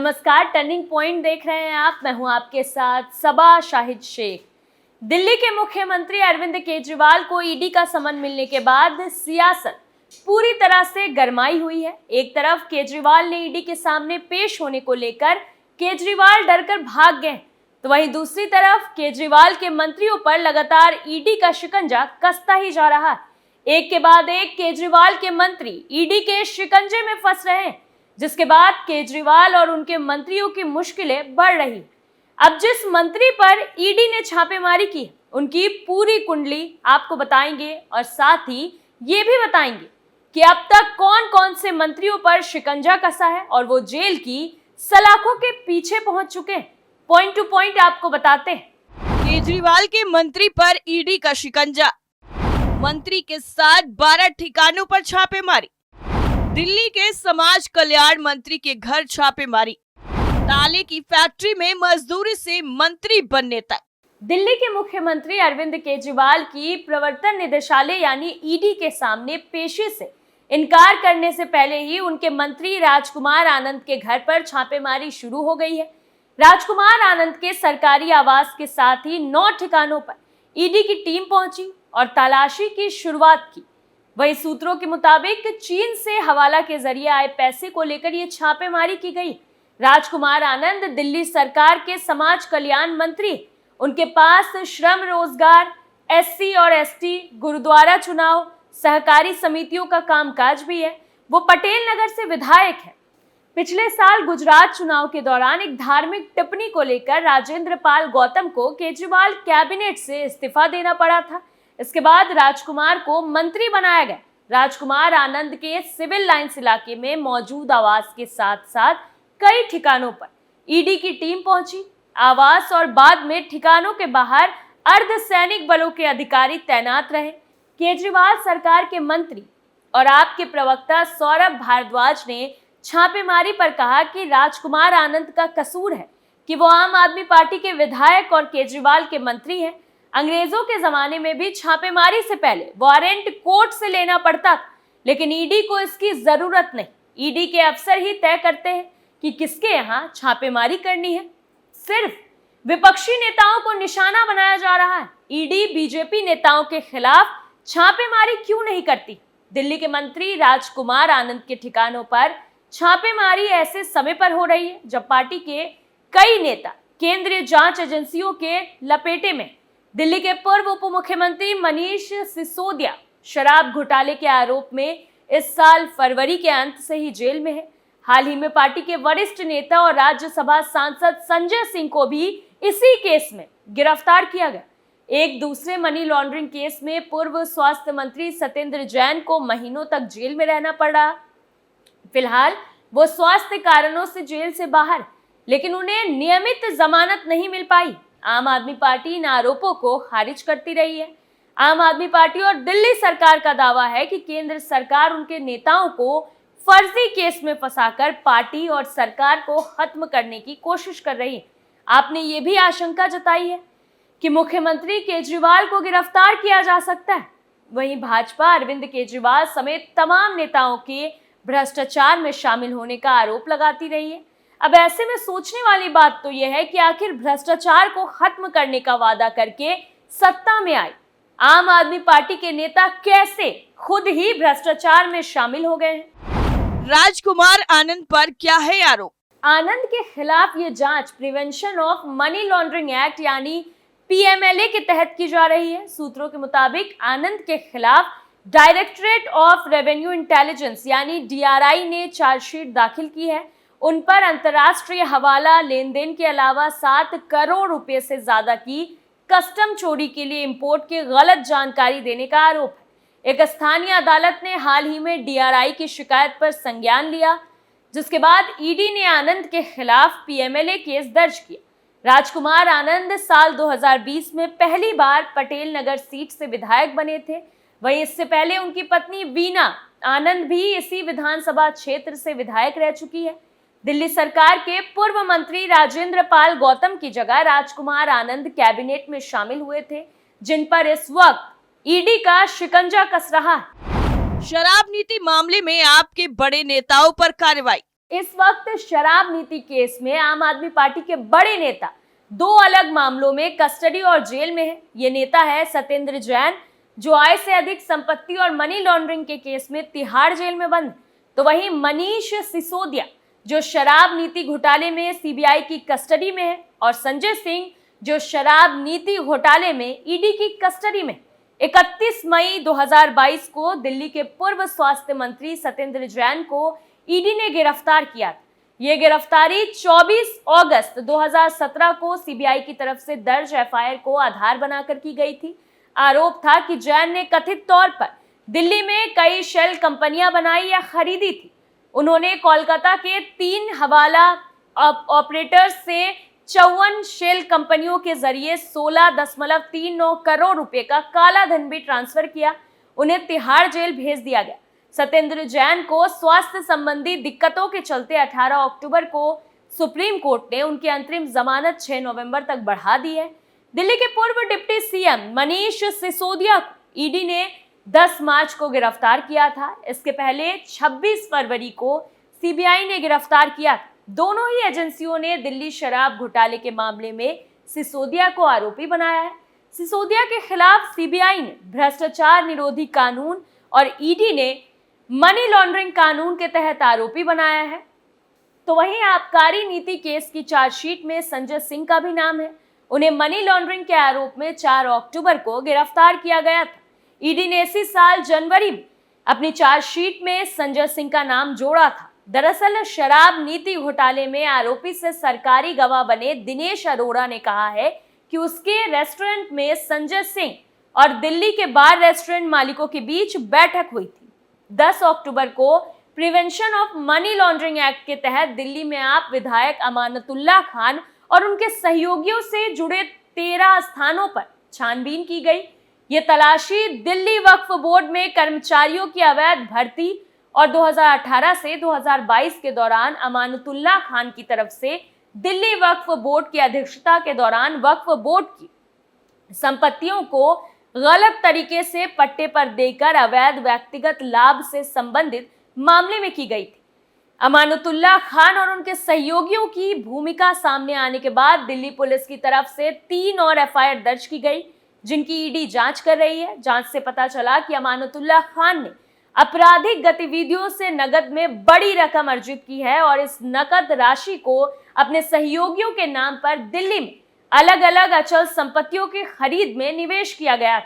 नमस्कार, turning point देख रहे हैं आप। मैं हूं आपके साथ सबा शाहिद शेख। दिल्ली के मुख्यमंत्री अरविंद केजरीवाल को ईडी का समन मिलने के बाद सियासत पूरी तरह से गरमाई हुई है। एक तरफ केजरीवाल ने ईडी के सामने पेश होने को लेकर केजरीवाल डरकर भाग गए, तो वहीं दूसरी तरफ केजरीवाल के मंत्रियों पर लगातार ईडी का शिकंजा कसता ही जा रहा है। एक के बाद एक केजरीवाल के मंत्री ईडी के शिकंजे में फंस रहे हैं, जिसके बाद केजरीवाल और उनके मंत्रियों की मुश्किलें बढ़ रही। अब जिस मंत्री पर ईडी ने छापेमारी की, उनकी पूरी कुंडली आपको बताएंगे और साथ ही ये भी बताएंगे कि अब तक कौन कौन से मंत्रियों पर शिकंजा कसा है और वो जेल की सलाखों के पीछे पहुंच चुके हैं। पॉइंट टू पॉइंट आपको बताते हैं। केजरीवाल के मंत्री पर ईडी का शिकंजा, मंत्री के साथ 12 ठिकानों पर छापेमारी, दिल्ली के समाज कल्याण मंत्री के घर छापेमारी, ताले की फैक्ट्री में मजदूरी से मंत्री बनने तक। दिल्ली के मुख्यमंत्री अरविंद केजरीवाल की प्रवर्तन निदेशालय यानी ईडी के सामने पेशी से इनकार करने से पहले ही उनके मंत्री राजकुमार आनंद के घर पर छापेमारी शुरू हो गई है। राजकुमार आनंद के सरकारी आवास के साथ ही 9 ठिकानों पर ईडी की टीम पहुंची और तलाशी की शुरुआत की। वही सूत्रों के मुताबिक चीन से हवाला के जरिए आए पैसे को लेकर ये छापेमारी की गई। राजकुमार आनंद दिल्ली सरकार के समाज कल्याण मंत्री, उनके पास श्रम रोजगार, एससी और एसटी, गुरुद्वारा चुनाव, सहकारी समितियों का कामकाज भी है। वो पटेल नगर से विधायक है। पिछले साल गुजरात चुनाव के दौरान एक धार्मिक टिप्पणी को लेकर राजेंद्र पाल गौतम को केजरीवाल कैबिनेट से इस्तीफा देना पड़ा था। इसके बाद राजकुमार को मंत्री बनाया गया। राजकुमार आनंद के सिविल लाइंस इलाके में मौजूद आवास के साथ साथ कई ठिकानों पर ईडी की टीम पहुंची। आवास और बाद में ठिकानों के बाहर अर्धसैनिक बलों के अधिकारी तैनात रहे। केजरीवाल सरकार के मंत्री और आपके प्रवक्ता सौरभ भारद्वाज ने छापेमारी पर कहा कि राजकुमार आनंद का कसूर है कि वो आम आदमी पार्टी के विधायक और केजरीवाल के मंत्री हैं। अंग्रेजों के जमाने में भी छापेमारी से पहले वारंट कोर्ट से लेना पड़ता था, लेकिन ईडी को इसकी जरूरत नहीं। ईडी के अफसर ही तय करते हैं कि किसके यहाँ छापेमारी करनी है। सिर्फ विपक्षी नेताओं को निशाना बनाया जा रहा है। ईडी बीजेपी नेताओं के खिलाफ छापेमारी क्यों नहीं करती? दिल्ली के मंत्री राजकुमार आनंद के ठिकानों पर छापेमारी ऐसे समय पर हो रही है जब पार्टी के कई नेता केंद्रीय जांच एजेंसियों के लपेटे में। दिल्ली के पूर्व उप मुख्यमंत्री मनीष सिसोदिया शराब घोटाले के आरोप में इस साल फरवरी के अंत से ही जेल में है। हाल ही में पार्टी के वरिष्ठ नेता और राज्यसभा सांसद संजय सिंह को भी इसी केस में गिरफ्तार किया गया। एक दूसरे मनी लॉन्ड्रिंग केस में पूर्व स्वास्थ्य मंत्री सत्येंद्र जैन को महीनों तक जेल में रहना पड़ा। फिलहाल वो स्वास्थ्य कारणों से जेल से बाहर, लेकिन उन्हें नियमित जमानत नहीं मिल पाई। आम आदमी पार्टी इन आरोपों को खारिज करती रही है। आम आदमी पार्टी और दिल्ली सरकार का दावा है कि केंद्र सरकार उनके नेताओं को फर्जी केस में फंसाकर पार्टी और सरकार को खत्म करने की कोशिश कर रही है। आपने ये भी आशंका जताई है कि मुख्यमंत्री केजरीवाल को गिरफ्तार किया जा सकता है। वहीं भाजपा अरविंद केजरीवाल समेत तमाम नेताओं के भ्रष्टाचार में शामिल होने का आरोप लगाती रही है। अब ऐसे में सोचने वाली बात तो यह है कि आखिर भ्रष्टाचार को खत्म करने का वादा करके सत्ता में आई आम आदमी पार्टी के नेता कैसे खुद ही भ्रष्टाचार में शामिल हो गए हैं। राजकुमार आनंद पर क्या है आरोप? आनंद के खिलाफ ये जांच prevention of money laundering act यानी पीएमएलए के तहत की जा रही है। सूत्रों के मुताबिक आनंद के खिलाफ डायरेक्टरेट ऑफ रेवेन्यू इंटेलिजेंस यानी डीआरआई ने चार्जशीट दाखिल की है। उन पर अंतर्राष्ट्रीय हवाला लेन देन के अलावा 7 करोड़ रुपए से ज्यादा की कस्टम चोरी के लिए इंपोर्ट की गलत जानकारी देने का आरोप है। एक स्थानीय अदालत ने हाल ही में डीआरआई की शिकायत पर संज्ञान लिया, जिसके बाद ईडी ने आनंद के खिलाफ पीएमएलए केस दर्ज किया। राजकुमार आनंद साल 2020 में पहली बार पटेल नगर सीट से विधायक बने थे। वहीं इससे पहले उनकी पत्नी वीना आनंद भी इसी विधानसभा क्षेत्र से विधायक रह चुकी है। दिल्ली सरकार के पूर्व मंत्री राजेंद्र पाल गौतम की जगह राजकुमार आनंद कैबिनेट में शामिल हुए थे, जिन पर इस वक्त ईडी का शिकंजा कस रहा है। शराब नीति मामले में आपके बड़े नेताओं पर कार्रवाई, इस वक्त शराब नीति केस में आम आदमी पार्टी के बड़े नेता दो अलग मामलों में कस्टडी और जेल में है। ये नेता है सत्येंद्र जैन, जो आय से अधिक संपत्ति और मनी लॉन्ड्रिंग के केस में तिहाड़ जेल में बंद। तो वहीं मनीष सिसोदिया, जो शराब नीति घोटाले में सीबीआई की कस्टडी में है, और संजय सिंह, जो शराब नीति घोटाले में ईडी की कस्टडी में। 31 मई 2022 को दिल्ली के पूर्व स्वास्थ्य मंत्री सत्येंद्र जैन को ईडी ने गिरफ्तार किया था। ये गिरफ्तारी 24 अगस्त 2017 को सीबीआई की तरफ से दर्ज एफआईआर को आधार बनाकर की गई थी। आरोप था कि जैन ने कथित तौर पर दिल्ली में कई शेल कंपनियां बनाई या खरीदी थी। उन्होंने कोलकाता के 3 हवाला ऑपरेटर्स से 54 शेल कंपनियों के जरिए 16.39 करोड़ रुपए का काला धन भी ट्रांसफर किया। उन्हें तिहाड़ जेल भेज दिया गया। सत्येंद्र जैन को स्वास्थ्य संबंधी दिक्कतों के चलते 18 अक्टूबर को सुप्रीम कोर्ट ने उनकी अंतरिम जमानत 6 नवंबर तक बढ़ा दी है। दिल्ली के पूर्व डिप्टी सीएम मनीष सिसोदिया को ईडी ने 10 मार्च को गिरफ्तार किया था। इसके पहले 26 फरवरी को सीबीआई ने गिरफ्तार किया। दोनों ही एजेंसियों ने दिल्ली शराब घोटाले के मामले में सिसोदिया को आरोपी बनाया है। सिसोदिया के खिलाफ सीबीआई ने भ्रष्टाचार निरोधी कानून और ईडी ने मनी लॉन्ड्रिंग कानून के तहत आरोपी बनाया है। तो वहीं आबकारी नीति केस की चार्जशीट में संजय सिंह का भी नाम है। उन्हें मनी लॉन्ड्रिंग के आरोप में 4 अक्टूबर को गिरफ्तार किया गया था। ईडी ने इसी साल जनवरी में अपनी चार्जशीट में संजय सिंह का नाम जोड़ा था। दरअसल शराब नीति घोटाले में आरोपी से सरकारी गवाह बने दिनेश अरोड़ा ने कहा है कि उसके रेस्टोरेंट में संजय सिंह और दिल्ली के बार रेस्टोरेंट मालिकों के बीच बैठक हुई थी। 10 अक्टूबर को prevention of money laundering act के तहत दिल्ली में आप विधायक अमानतुल्लाह खान और उनके सहयोगियों से जुड़े 13 स्थानों पर छानबीन की गई। ये तलाशी दिल्ली वक्फ बोर्ड में कर्मचारियों की अवैध भर्ती और 2018 से 2022 के दौरान अमानतुल्लाह खान की तरफ से दिल्ली वक्फ बोर्ड की अध्यक्षता के दौरान वक्फ बोर्ड की संपत्तियों को गलत तरीके से पट्टे पर देकर अवैध व्यक्तिगत लाभ से संबंधित मामले में की गई थी। अमानतुल्लाह खान और उनके सहयोगियों की भूमिका सामने आने के बाद दिल्ली पुलिस की तरफ से 3 और एफआईआर दर्ज की गई, जिनकी ईडी जांच कर रही है। जांच से पता चला कि अमानतुल्लाह खान ने आपराधिक गतिविधियों से नकद में बड़ी रकम अर्जित की है और इस नकद राशि को अपने सहयोगियों के नाम पर दिल्ली में अलग अलग अचल संपत्तियों की खरीद में निवेश किया गया।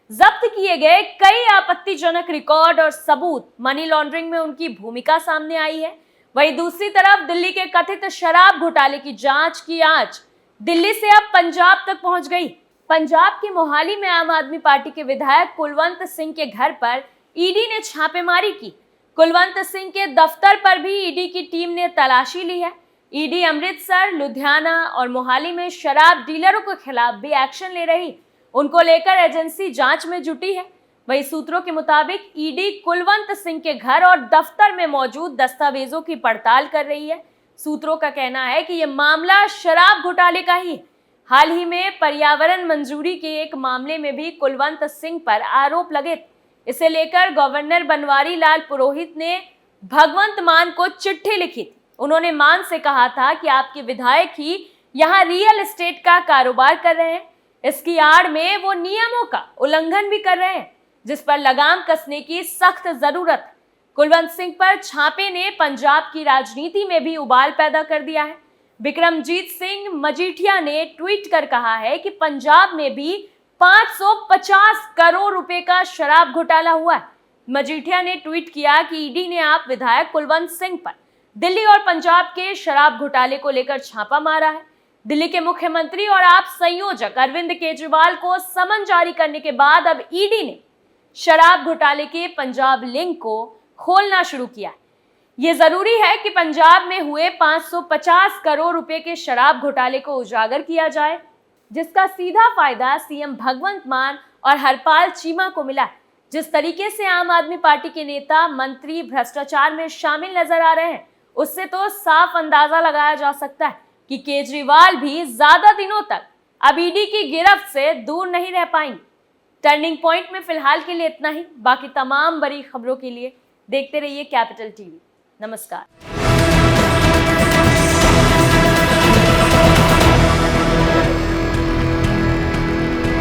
जब्त किए गए कई आपत्तिजनक रिकॉर्ड और सबूत मनी लॉन्ड्रिंग में उनकी भूमिका सामने आई है। वहीं दूसरी तरफ दिल्ली के कथित शराब घोटाले की जांच की आंच दिल्ली से अब पंजाब तक पहुंच गई। पंजाब के मोहाली में आम आदमी पार्टी के विधायक कुलवंत सिंह के घर पर ईडी ने छापेमारी की। कुलवंत सिंह के दफ्तर पर भी ईडी की टीम ने तलाशी ली है। ईडी अमृतसर, लुधियाना और मोहाली में शराब डीलरों के खिलाफ भी एक्शन ले रही। उनको लेकर एजेंसी जांच में जुटी है। वहीं सूत्रों के मुताबिक ईडी कुलवंत सिंह के घर और दफ्तर में मौजूद दस्तावेजों की पड़ताल कर रही है। सूत्रों का कहना है कि यह मामला शराब घोटाले का ही। हाल ही में पर्यावरण मंजूरी के एक मामले में भी कुलवंत सिंह पर आरोप लगे। इसे लेकर गवर्नर बनवारी लाल पुरोहित ने भगवंत मान को चिट्ठी लिखी थी। उन्होंने मान से कहा था कि आपके विधायक ही यहाँ रियल एस्टेट का कारोबार कर रहे हैं। इसकी आड़ में वो नियमों का उल्लंघन भी कर रहे हैं, जिस पर लगाम कसने की सख्त जरूरत है। कुलवंत सिंह पर छापे ने पंजाब की राजनीति में भी उबाल पैदा कर दिया है। बिक्रमजीत सिंह मजीठिया ने ट्वीट कर कहा है कि पंजाब में भी 550 करोड़ रुपए का शराब घोटाला हुआ है। मजीठिया ने ट्वीट किया कि ईडी ने आप विधायक कुलवंत सिंह पर दिल्ली और पंजाब के शराब घोटाले को लेकर छापा मारा है। दिल्ली के मुख्यमंत्री और आप संयोजक अरविंद केजरीवाल को समन जारी करने के बाद अब ईडी ने शराब घोटाले के पंजाब लिंक को खोलना शुरू किया है। ये जरूरी है कि पंजाब में हुए 550 करोड़ रुपए के शराब घोटाले को उजागर किया जाए, जिसका सीधा फायदा सीएम भगवंत मान और हरपाल चीमा को मिला। जिस तरीके से आम आदमी पार्टी के नेता मंत्री भ्रष्टाचार में शामिल नजर आ रहे हैं, उससे तो साफ अंदाजा लगाया जा सकता है कि केजरीवाल भी ज्यादा दिनों तक अब ईडी की गिरफ्त से दूर नहीं रह पाएंगे। टर्निंग पॉइंट में फिलहाल के लिए इतना ही। बाकी तमाम बड़ी खबरों के लिए देखते रहिए कैपिटल टीवी। नमस्कार।